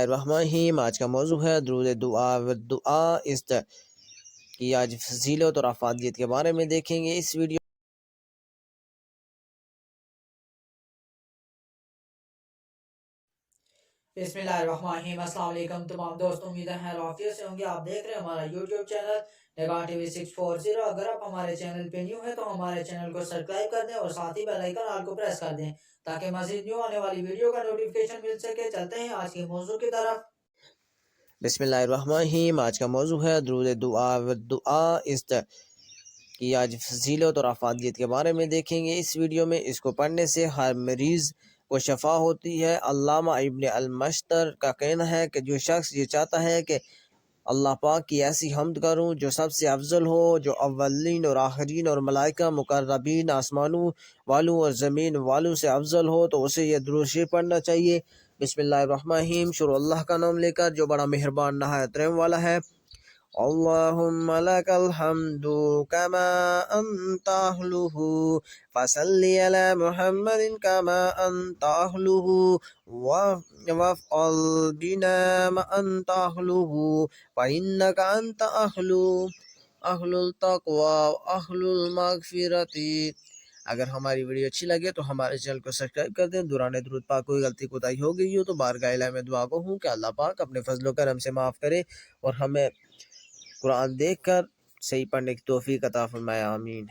الرحمن الرحیم۔ آج کا موضوع ہے درود دعا و دعا کی آج فضیلت اور افادیت کے بارے میں دیکھیں گے اس ویڈیو۔ بسم اللہ الرحمن الرحیم۔ السلام علیکم تمام دوستوں، امید ہے عافیت سے ہوں گے۔ آپ دیکھ رہے ہیں ہمارا یوٹیوب چینل نگاہ ٹی وی 640۔ اگر آپ ہمارے چینل پہ نیو ہیں تو ہمارے چینل کو سبسکرائب کر دیں اور ساتھ ہی بیل آئیکن آل کو پریس کر دیں تاکہ مزید نیو آنے والی ویڈیو کا نوٹیفیکیشن مل سکے۔ چلتے ہیں آج کے موضوع کی طرف۔ بسم اللہ الرحمن الرحیم۔ آج کا موضوع ہے درود دعا و دعا کی آج فضیلت اور افادیت کے بارے میں دیکھیں گے اس ویڈیو میں۔ اس کو پڑھنے سے ہر مریض کو شفا ہوتی ہے۔ علامہ ابن المشتر کا کہنا ہے کہ جو شخص یہ چاہتا ہے کہ اللہ پاک کی ایسی حمد کروں جو سب سے افضل ہو، جو اولین اور آخرین اور ملائکہ مقربین، آسمانوں والوں اور زمین والوں سے افضل ہو، تو اسے یہ درود شریف پڑھنا چاہیے۔ بسم اللہ الرحمن الرحیم۔ شروع اللہ کا نام لے کر جو بڑا مہربان نہایت رحم والا ہے۔ اللہم لک الحمد کما انت اہلہ فصلی علی محمد کما انت اہلہ وافعل بنا ما انت اہلہ فانک انت اہل التقوی اہل المغفرۃ۔ اگر ہماری ویڈیو اچھی لگے تو ہمارے چینل کو سبسکرائب کر دیں۔ دوران درود پاک کوئی غلطی کوتاہی ہو گئی ہو تو بارگاہ الہی میں دعا کو ہوں کہ اللہ پاک اپنے فضل و کرم سے معاف کرے اور ہمیں قرآن دیکھ کر صحیح پڑھنے کی توفیق عطا فرمائے، آمین۔